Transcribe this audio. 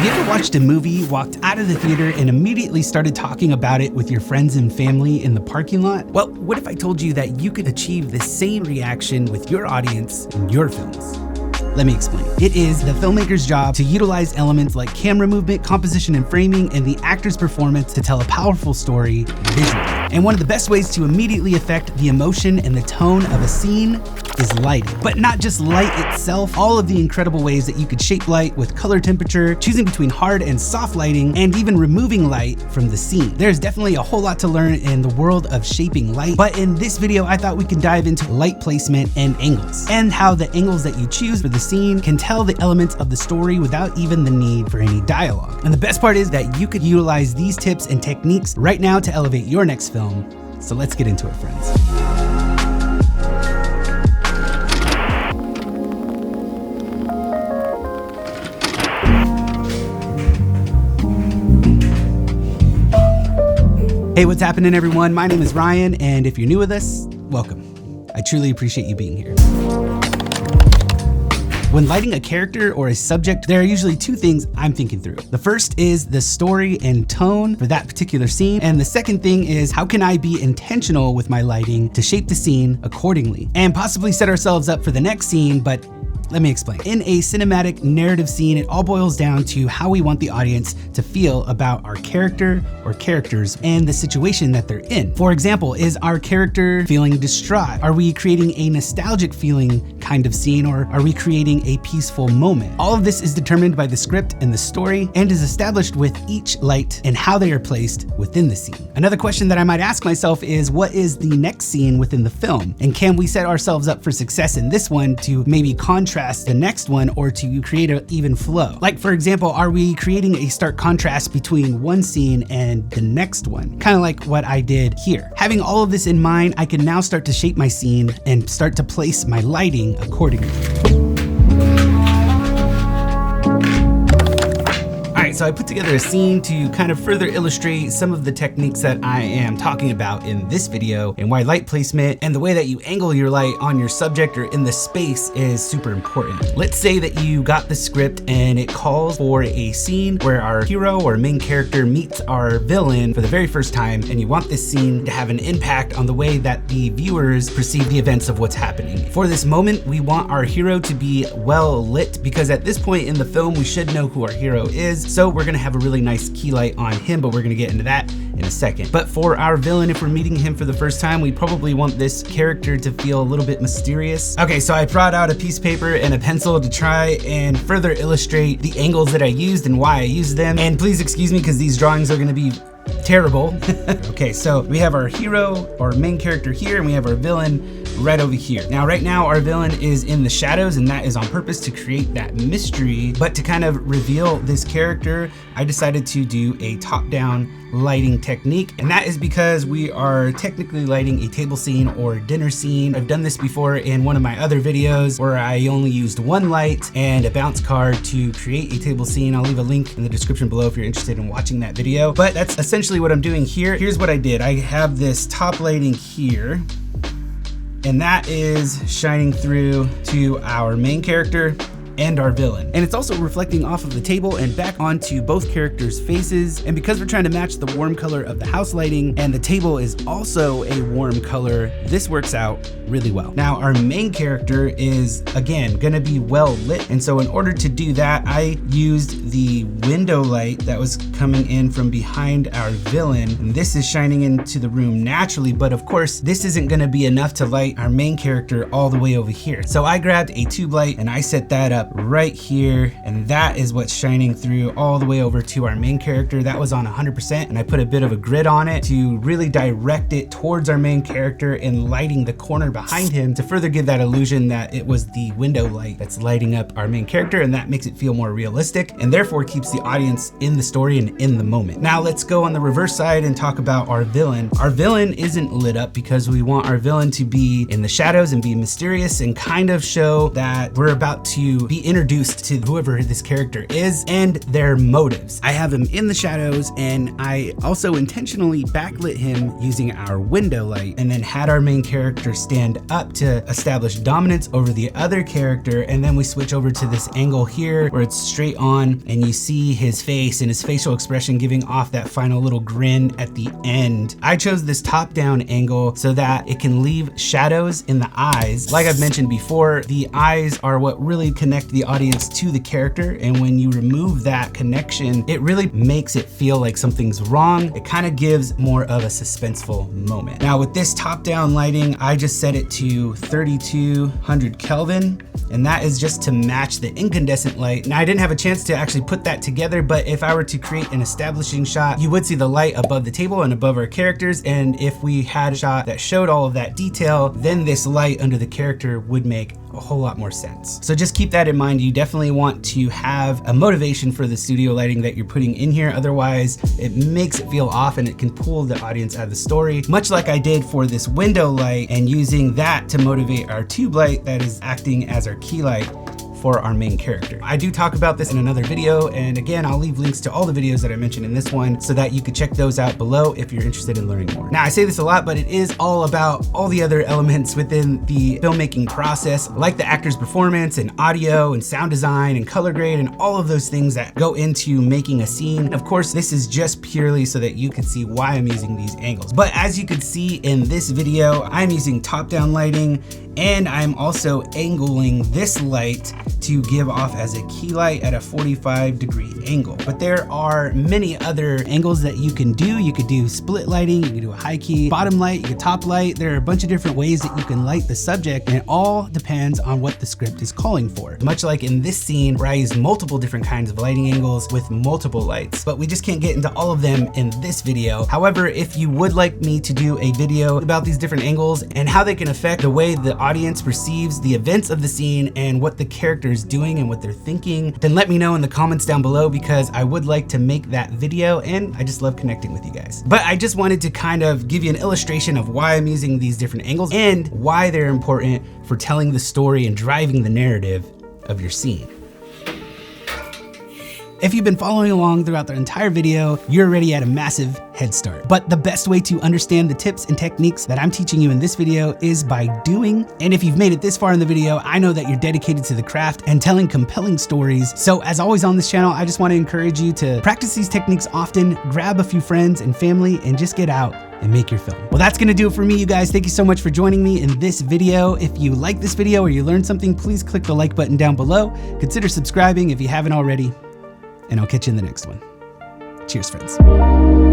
you ever watched a movie, walked out of the theater, and immediately started talking about it with your friends and family in the parking lot? Well, what if I told you that you could achieve the same reaction with your audience in your films? Let me explain. It is the filmmaker's job to utilize elements like camera movement, composition and framing, and the actor's performance to tell a powerful story visually. And one of the best ways to immediately affect the emotion and the tone of a scene is lighting. But not just light itself, all of the incredible ways that you could shape light with color temperature, choosing between hard and soft lighting, and even removing light from the scene. There's definitely a whole lot to learn in the world of shaping light, but in this video, I thought we could dive into light placement and angles, and how the angles that you choose for the scene can tell the elements of the story without even the need for any dialogue. And the best part is that you could utilize these tips and techniques right now to elevate your next film. So let's get into it, friends. Hey, what's happening, everyone? My name is Ryan, and if you're new with us, welcome. I truly appreciate you being here. When lighting a character or a subject, there are usually two things I'm thinking through. The first is the story and tone for that particular scene, and the second thing is how can I be intentional with my lighting to shape the scene accordingly and possibly set ourselves up for the next scene. But let me explain. In a cinematic narrative scene, it all boils down to how we want the audience to feel about our character or characters and the situation that they're in. For example, is our character feeling distraught? Are we creating a nostalgic feeling kind of scene, or are we creating a peaceful moment? All of this is determined by the script and the story, and is established with each light and how they are placed within the scene. Another question that I might ask myself is, what is the next scene within the film? And can we set ourselves up for success in this one to maybe contrast the next one, or to create an even flow? Like, for example, are we creating a stark contrast between one scene and the next one? Kind of like what I did here. Having all of this in mind, I can now start to shape my scene and start to place my lighting accordingly. So I put together a scene to kind of further illustrate some of the techniques that I am talking about in this video, and why light placement and the way that you angle your light on your subject or in the space is super important. Let's say that you got the script and it calls for a scene where our hero or main character meets our villain for the very first time, and you want this scene to have an impact on the way that the viewers perceive the events of what's happening. For this moment, we want our hero to be well lit, because at this point in the film, we should know who our hero is. So we're gonna have a really nice key light on him, but we're gonna get into that in a second. But for our villain, if we're meeting him for the first time, we probably want this character to feel a little bit mysterious. Okay, so I brought out a piece of paper and a pencil to try and further illustrate the angles that I used and why I used them. And please excuse me, because these drawings are gonna be terrible. Okay, so we have our hero or main character here, and we have our villain right over here. Now, right now, our villain is in the shadows, and that is on purpose to create that mystery. But to kind of reveal this character, I decided to do a top-down lighting technique, and that is because we are technically lighting a table scene or dinner scene. I've done this before in one of my other videos where I only used one light and a bounce card to create a table scene. I'll leave a link in the description below if you're interested in watching that video. But that's essentially what I'm doing here. Here's what I did. I have this top lighting here, and that is shining through to our main character and our villain. And it's also reflecting off of the table and back onto both characters' faces. And because we're trying to match the warm color of the house lighting, and the table is also a warm color, this works out really well. Now, our main character is, again, gonna be well lit. And so in order to do that, I used the window light that was coming in from behind our villain. And this is shining into the room naturally, but of course, this isn't gonna be enough to light our main character all the way over here. So I grabbed a tube light and I set that up right here, and that is what's shining through all the way over to our main character. That was on 100%, and I put a bit of a grid on it to really direct it towards our main character and lighting the corner behind him to further give that illusion that it was the window light that's lighting up our main character, and that makes it feel more realistic and therefore keeps the audience in the story and in the moment. Now let's go on the reverse side and talk about our villain. Our villain isn't lit up because we want our villain to be in the shadows and be mysterious and kind of show that we're about to be be introduced to whoever this character is and their motives. I have him in the shadows, and I also intentionally backlit him using our window light, and then had our main character stand up to establish dominance over the other character. And then we switch over to this angle here where it's straight on, and you see his face and his facial expression giving off that final little grin at the end. I chose this top-down angle so that it can leave shadows in the eyes. Like I've mentioned before, the eyes are what really connect the audience to the character, and when you remove that connection, it really makes it feel like something's wrong. It kind of gives more of a suspenseful moment. Now with this top-down lighting, I just set it to 3200 Kelvin, and that is just to match the incandescent light. Now I didn't have a chance to actually put that together, but if I were to create an establishing shot, you would see the light above the table and above our characters, and if we had a shot that showed all of that detail, then this light under the character would make a whole lot more sense. So just keep that in mind. You definitely want to have a motivation for the studio lighting that you're putting in here. Otherwise, it makes it feel off and it can pull the audience out of the story, much like I did for this window light, and using that to motivate our tube light that is acting as our key light for our main character. I do talk about this in another video, and again, I'll leave links to all the videos that I mentioned in this one so that you could check those out below if you're interested in learning more. Now, I say this a lot, but it is all about all the other elements within the filmmaking process, like the actor's performance and audio and sound design and color grade and all of those things that go into making a scene. Of course, this is just purely so that you can see why I'm using these angles. But as you can see in this video, I'm using top-down lighting, and I'm also angling this light to give off as a key light at a 45-degree angle. But there are many other angles that you can do. You could do split lighting, you could do a high key bottom light, you could top light. There are a bunch of different ways that you can light the subject, and it all depends on what the script is calling for. Much like in this scene where I use multiple different kinds of lighting angles with multiple lights, but we just can't get into all of them in this video. However, if you would like me to do a video about these different angles and how they can affect the way the audience perceives the events of the scene and what the character is doing and what they're thinking, then let me know in the comments down below, because I would like to make that video, and I just love connecting with you guys. But I just wanted to kind of give you an illustration of why I'm using these different angles and why they're important for telling the story and driving the narrative of your scene. If you've been following along throughout the entire video, you're already at a massive head start. But the best way to understand the tips and techniques that I'm teaching you in this video is by doing. And if you've made it this far in the video, I know that you're dedicated to the craft and telling compelling stories. So as always on this channel, I just want to encourage you to practice these techniques often, grab a few friends and family, and just get out and make your film. Well, that's gonna do it for me, you guys. Thank you so much for joining me in this video. If you like this video or you learned something, please click the like button down below. Consider subscribing if you haven't already, and I'll catch you in the next one. Cheers, friends.